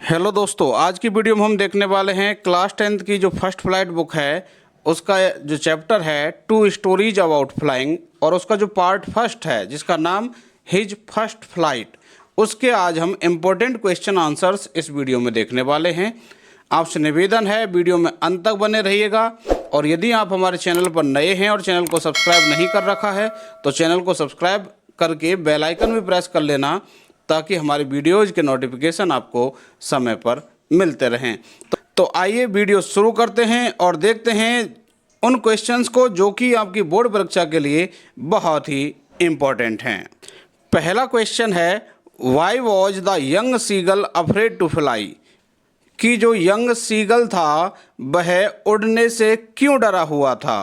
Hello दोस्तों, आज की वीडियो में हम देखने वाले हैं क्लास 10th की जो फर्स्ट फ्लाइट बुक है उसका जो चैप्टर है 2 स्टोरीज अबाउट फ्लाइंग और उसका जो पार्ट फर्स्ट है जिसका नाम हिज फर्स्ट फ्लाइट, उसके आज हम इम्पोर्टेंट क्वेश्चन आंसर्स इस वीडियो में देखने वाले हैं। आपसे निवेदन है वीडियो में अंत तक बने रहिएगा और यदि आप हमारे चैनल पर नए हैं और चैनल को सब्सक्राइब नहीं कर रखा है तो चैनल को सब्सक्राइब करके बेल आइकन भी प्रेस कर लेना ताकि हमारी वीडियोज़ के नोटिफिकेशन आपको समय पर मिलते रहें। तो आइए वीडियो शुरू करते हैं और देखते हैं उन क्वेश्चंस को जो कि आपकी बोर्ड परीक्षा के लिए बहुत ही इम्पोर्टेंट हैं। पहला क्वेश्चन है, why was the young seagull afraid to fly, कि जो यंग सीगल था वह उड़ने से क्यों डरा हुआ था।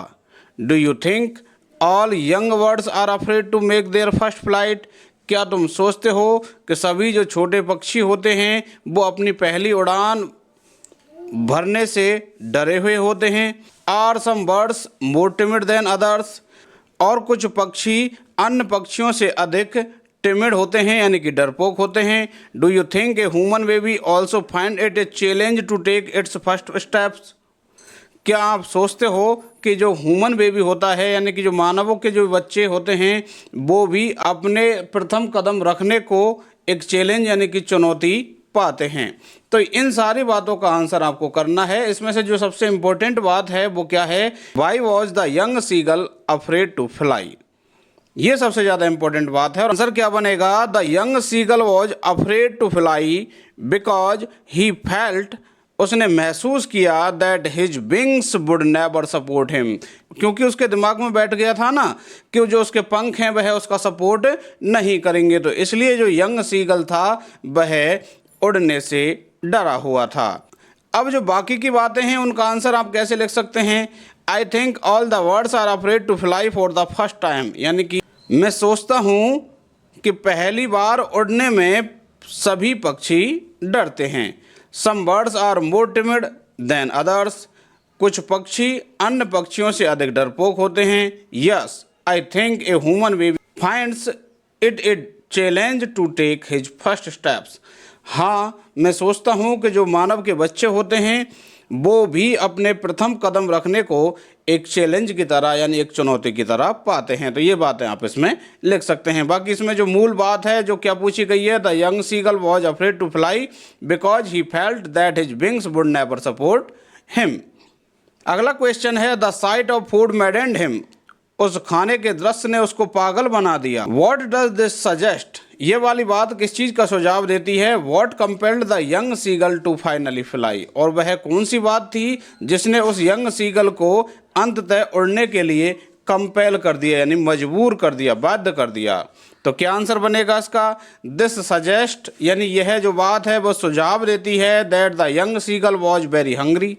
Do you think all young birds are afraid to make their first flight, क्या तुम सोचते हो कि सभी जो छोटे पक्षी होते हैं वो अपनी पहली उड़ान भरने से डरे हुए होते हैं। Are some birds more timid than others, और कुछ पक्षी अन्य पक्षियों से अधिक टिमिड होते हैं यानी कि डरपोक होते हैं। Do you think a human baby also find it a challenge to take its first steps, क्या आप सोचते हो कि जो ह्यूमन बेबी होता है यानी कि जो मानवों के जो बच्चे होते हैं वो भी अपने प्रथम कदम रखने को एक चैलेंज यानी कि चुनौती पाते हैं। तो इन सारी बातों का आंसर आपको करना है। इसमें से जो सबसे इम्पोर्टेंट बात है वो क्या है, why was the young seagull afraid to fly, ये सबसे ज़्यादा इम्पोर्टेंट बात है। और आंसर क्या बनेगा, the young seagull was afraid to fly because he felt, उसने महसूस किया that his wings would never support him, क्योंकि उसके दिमाग में बैठ गया था ना कि जो उसके पंख हैं वह उसका सपोर्ट नहीं करेंगे, तो इसलिए जो यंग सीगल था वह उड़ने से डरा हुआ था। अब जो बाकी की बातें हैं उनका आंसर आप कैसे लिख सकते हैं, I think all the birds are afraid to fly for the first time, यानी कि मैं सोचता हूँ कि पहली बार उड़ने में सभी पक्षी डरते हैं। Some birds are more timid than others, कुछ पक्षी अन्य पक्षियों से अधिक डरपोक होते हैं। Yes I think a human baby finds it a challenge to take his first steps, हाँ मैं सोचता हूँ कि जो मानव के बच्चे होते हैं वो भी अपने प्रथम कदम रखने को एक चैलेंज की तरह यानी एक चुनौती की तरह पाते हैं। तो ये बातें आप इसमें लिख सकते हैं। बाकी इसमें जो मूल बात है जो क्या पूछी गई है, the young seagull was afraid to fly because he felt that his wings would never support him. अगला क्वेश्चन है, the sight of food maddened him, उस खाने के दृश्य ने उसको पागल बना दिया। वॉट डज दिस सजेस्ट, ये वाली बात किस चीज़ का सुझाव देती है। What compelled the young seagull to finally fly, और वह कौन सी बात थी जिसने उस यंग सीगल को अंततः उड़ने के लिए कंपेल कर दिया यानी मजबूर कर दिया, बाध्य कर दिया। तो क्या आंसर बनेगा इसका, दिस सजेस्ट, यानी यह जो बात है वो सुझाव देती है that the young seagull was very hungry,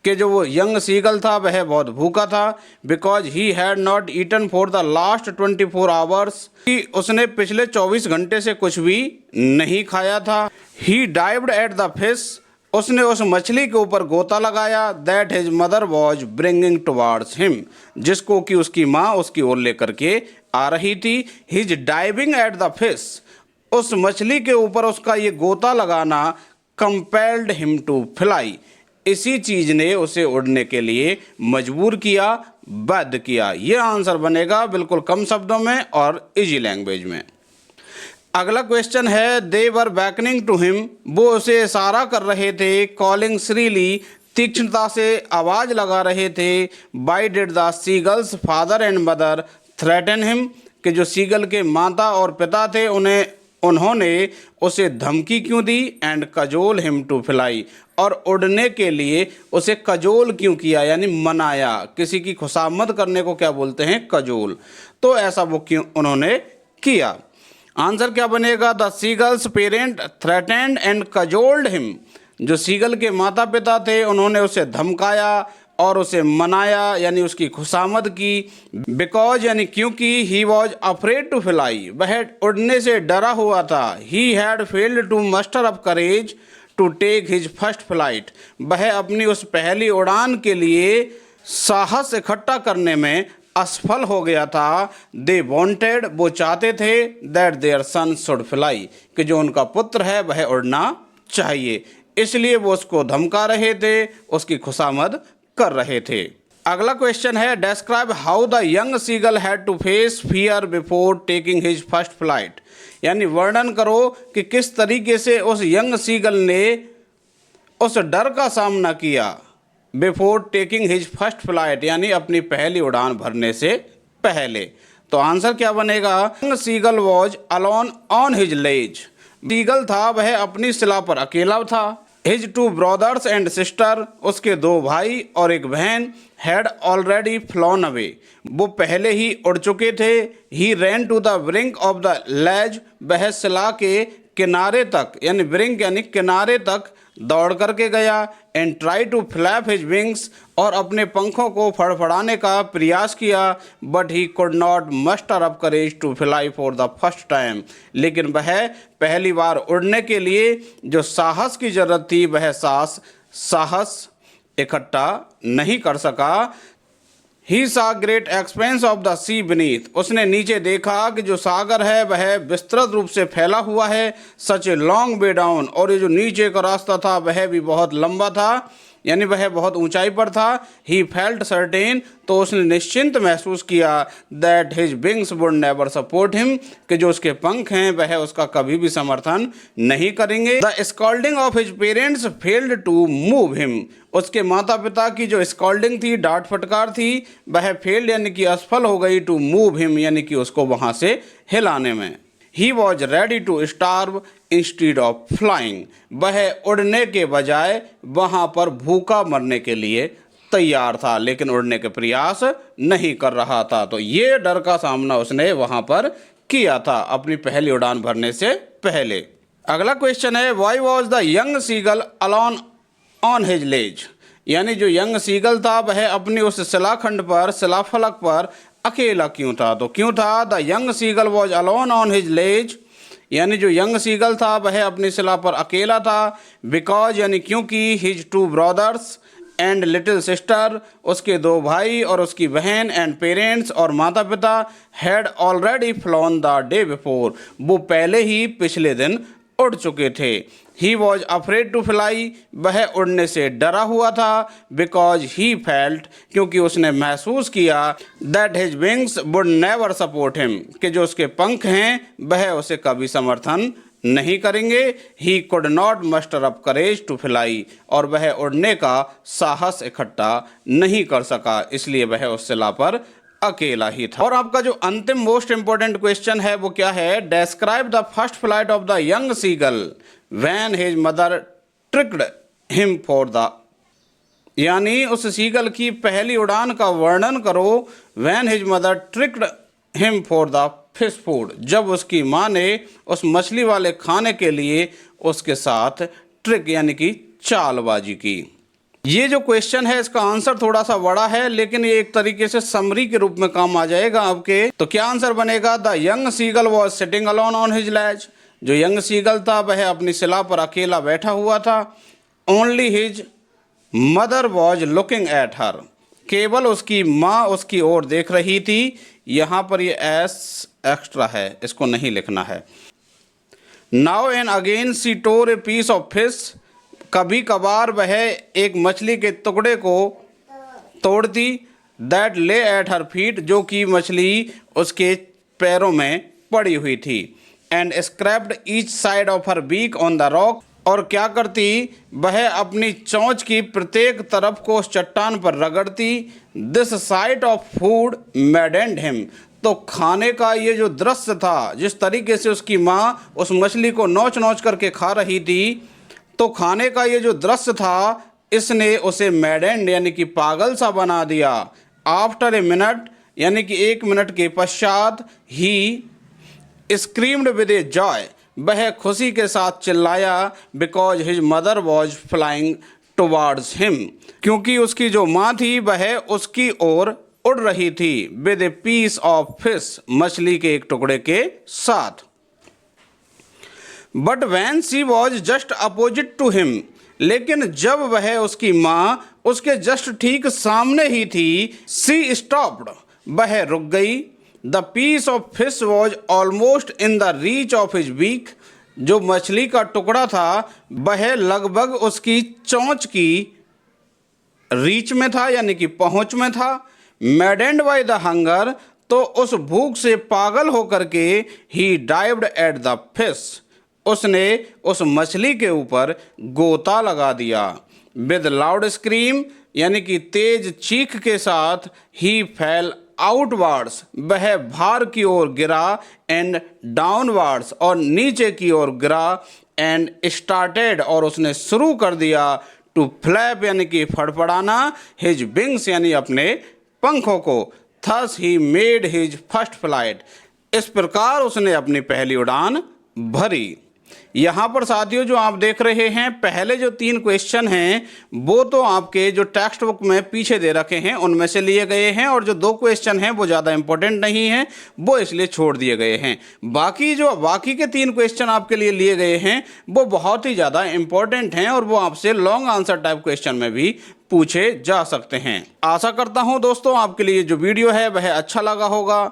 कि जो वो यंग सीगल था वह बहुत भूखा था। Because he had not eaten for the last 24 hours, कि उसने पिछले 24 घंटे से कुछ भी नहीं खाया था। ही डाइव्ड एट द फिश, उसने उस मछली के ऊपर गोता लगाया। That his mother was bringing towards him, जिसको कि उसकी माँ उसकी ओर लेकर के आ रही थी। His diving at the fish, उस मछली के ऊपर उसका ये गोता लगाना कंपेल्ड हिम टू फ्लाई, इसी चीज़ ने उसे उड़ने के लिए मजबूर किया, बाध्य किया। ये आंसर बनेगा बिल्कुल कम शब्दों में और इजी लैंग्वेज में। अगला क्वेश्चन है, दे वर बैकनिंग टू हिम, वो उसे इशारा कर रहे थे। कॉलिंग श्रीली, तीक्ष्णता से आवाज़ लगा रहे थे। Why did the seagull's father and mother threaten him, कि जो सीगल के माता और पिता थे उन्होंने उसे धमकी क्यों दी। And cajole him to fly, और उड़ने के लिए उसे कजोल क्यों किया यानी मनाया। किसी की खुशामद करने को क्या बोलते हैं, कजोल। तो ऐसा वो क्यों उन्होंने किया। आंसर क्या बनेगा, the seagull's parent threatened and cajoled him, जो सीगल के माता पिता थे उन्होंने उसे धमकाया और उसे मनाया यानी उसकी खुशामद की। बिकॉज यानी क्योंकि he was afraid to fly, वह उड़ने से डरा हुआ था। He had failed to muster up courage to take his first flight, वह अपनी उस पहली उड़ान के लिए साहस इकट्ठा करने में असफल हो गया था। दे वॉन्टेड, वो चाहते थे, that their son should fly, कि जो उनका पुत्र है वह उड़ना चाहिए, इसलिए वो उसको धमका रहे थे, उसकी खुशामद कर रहे थे। अगला क्वेश्चन है, describe how the young seagull had to face fear before taking his first flight. यानी वर्णन करो कि किस तरीके से उस यंग सीगल ने उस डर का सामना किया before taking his first flight, यानी अपनी पहली उड़ान भरने से पहले। तो आंसर क्या बनेगा, young seagull was alone on his ledge. Seagull था वह अपनी सिला पर अकेला था। His two brothers and sister, उसके दो भाई और एक बहन, हैड ऑलरेडी फ्लॉन अवे, वो पहले ही उड़ चुके थे। He ran to the brink of the ledge, वह सिला के किनारे तक, यानी ब्रिंक यानी किनारे तक दौड़ करके गया। And try to flap his wings, और अपने पंखों को फड़फड़ाने का प्रयास किया। But he could not muster up courage to fly for the first time, लेकिन वह पहली बार उड़ने के लिए जो साहस की जरूरत थी वह साहस इकट्ठा नहीं कर सका। He saw great expanse of the sea beneath, उसने नीचे देखा कि जो सागर है वह विस्तृत रूप से फैला हुआ है। सच ए लॉन्ग वे डाउन, और ये जो नीचे का रास्ता था वह भी बहुत लंबा था, यानी वह बहुत ऊंचाई पर था। ही फेल्ट सर्टेन, तो उसने निश्चिंत महसूस किया that his wings would never support him, कि जो उसके पंख हैं वह उसका कभी भी समर्थन नहीं करेंगे। The scolding of his parents failed to move him, उसके माता पिता की जो स्कॉल्डिंग थी, डांट फटकार थी, वह फेल्ड यानी कि असफल हो गई टू मूव हिम, यानी कि उसको वहाँ से हिलाने में। He was ready to starve instead of flying, वह उड़ने के बजाय वहाँ पर भूखा मरने के लिए तैयार था, लेकिन उड़ने के प्रयास नहीं कर रहा था। तो ये डर का सामना उसने वहाँ पर किया था अपनी पहली उड़ान भरने से पहले। अगला क्वेश्चन है, why was the young seagull alone on his ledge, यानी जो यंग सीगल था वह अपनी उस शिलाखंड पर, शिलाफलक पर अकेला क्यों था। तो क्यों था, the young seagull was alone on his ledge, यानी जो यंग सीगल था वह अपनी शिला पर अकेला था। बिकॉज यानी क्योंकि his two brothers and little sister, उसके दो भाई और उसकी बहन, एंड पेरेंट्स और माता पिता, had already flown the day before, वो पहले ही पिछले दिन उड़ चुके थे। He was afraid to fly, वह उड़ने से डरा हुआ था। बिकॉज ही फेल्ट, क्योंकि उसने महसूस किया that his wings would never support him, कि जो उसके पंख हैं वह उसे कभी समर्थन नहीं करेंगे। He could not muster up courage to fly, और वह उड़ने का साहस इकट्ठा नहीं कर सका, इसलिए वह उस शिला पर अकेला ही था। और आपका जो अंतिम मोस्ट इंपोर्टेंट क्वेश्चन है वो क्या है, describe the first flight of the young seagull when his mother tricked him for the, यानी उस सीगल की पहली उड़ान का वर्णन करो। When his mother tricked him for the fish food, जब उसकी माँ ने उस मछली वाले खाने के लिए उसके साथ ट्रिक यानी कि चालबाजी की। ये जो क्वेश्चन है इसका आंसर थोड़ा सा बड़ा है, लेकिन ये एक तरीके से समरी के रूप में काम आ जाएगा आपके। तो क्या आंसर बनेगा, the young seagull was sitting alone on his ledge, जो यंग सीगल था वह अपनी शिला पर अकेला बैठा हुआ था। Only his mother was looking at her, केवल उसकी माँ उसकी ओर देख रही थी। यहाँ पर ये एस एक्स्ट्रा है, इसको नहीं लिखना है। Now and again she tore a piece of fish, कभी कभार वह एक मछली के टुकड़े को तोड़ती। दैट ले एट हर फीट, जो कि मछली उसके पैरों में पड़ी हुई थी। And scraped each side of her beak on the rock, और क्या करती, वह अपनी चोंच की प्रत्येक तरफ को उस चट्टान पर रगड़ती। This sight of food maddened him, तो खाने का ये जो दृश्य था, जिस तरीके से उसकी माँ उस मछली को नोच नोच करके खा रही थी, तो खाने का ये जो दृश्य था इसने उसे मैडेंड यानी कि पागल सा बना दिया। आफ्टर ए मिनट, यानी कि 1 मिनट के पश्चात, ही स्क्रीम्ड विद ए जॉय, वह खुशी के साथ चिल्लाया। Because his mother was flying towards him, क्योंकि उसकी जो माँ थी वह उसकी ओर उड़ रही थी। With a piece of fish, मछली के एक टुकड़े के साथ। But when she was just opposite to him, लेकिन जब वह उसकी माँ उसके जस्ट ठीक सामने ही थी, सी स्टॉप्ड, वह रुक गई। The piece of fish was almost in the reach of his beak, जो मछली का टुकड़ा था वह लगभग उसकी चोंच की रीच में था, यानी कि पहुंच में था। मैडेंड बाय द हंगर, तो उस भूख से पागल होकर के ही डाइव्ड एट द फिश, उसने उस मछली के ऊपर गोता लगा दिया। विद लाउड स्क्रीम, यानी कि तेज चीख के साथ, ही फेल आउटवर्ड्स, वह बाहर की ओर गिरा, एंड डाउनवर्ड्स, और नीचे की ओर गिरा, एंड स्टार्टेड, और उसने शुरू कर दिया, टू फ्लैप, यानी कि फड़फड़ाना, हिज विंग्स, यानी अपने पंखों को। Thus he made his first flight, इस प्रकार उसने अपनी पहली उड़ान भरी। यहाँ पर साथियों जो आप देख रहे हैं, पहले जो 3 क्वेश्चन हैं वो तो आपके जो टेक्स्ट बुक में पीछे दे रखे हैं उनमें से लिए गए हैं, और जो 2 क्वेश्चन हैं वो ज़्यादा इंपॉर्टेंट नहीं हैं, वो इसलिए छोड़ दिए गए हैं। बाकी के 3 क्वेश्चन आपके लिए लिए गए हैं वो बहुत ही ज़्यादा इंपॉर्टेंट हैं, और वो आपसे लॉन्ग आंसर टाइप क्वेश्चन में भी पूछे जा सकते हैं। आशा करता हूँ दोस्तों आपके लिए जो वीडियो है वह अच्छा लगा होगा,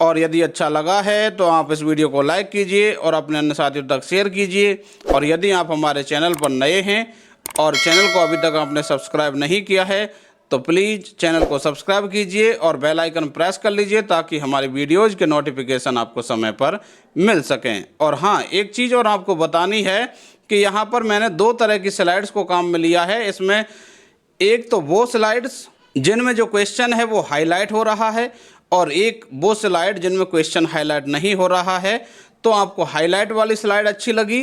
और यदि अच्छा लगा है तो आप इस वीडियो को लाइक कीजिए और अपने अन्य साथियों तक शेयर कीजिए। और यदि आप हमारे चैनल पर नए हैं और चैनल को अभी तक आपने सब्सक्राइब नहीं किया है तो प्लीज़ चैनल को सब्सक्राइब कीजिए और बेल आइकन प्रेस कर लीजिए, ताकि हमारी वीडियोज़ के नोटिफिकेशन आपको समय पर मिल सकें। और हाँ, एक चीज़ और आपको बतानी है कि यहाँ पर मैंने 2 तरह की स्लाइड्स को काम में लिया है। इसमें एक तो वो स्लाइड्स जिनमें जो क्वेश्चन है वो हाईलाइट हो रहा है, और एक वो स्लाइड जिनमें क्वेश्चन हाईलाइट नहीं हो रहा है। तो आपको हाईलाइट वाली स्लाइड अच्छी लगी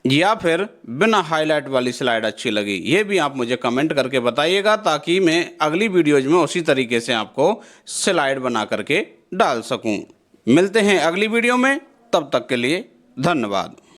या फिर बिना हाईलाइट वाली स्लाइड अच्छी लगी, ये भी आप मुझे कमेंट करके बताइएगा, ताकि मैं अगली वीडियोज में उसी तरीके से आपको स्लाइड बना करके डाल सकूं। मिलते हैं अगली वीडियो में, तब तक के लिए धन्यवाद।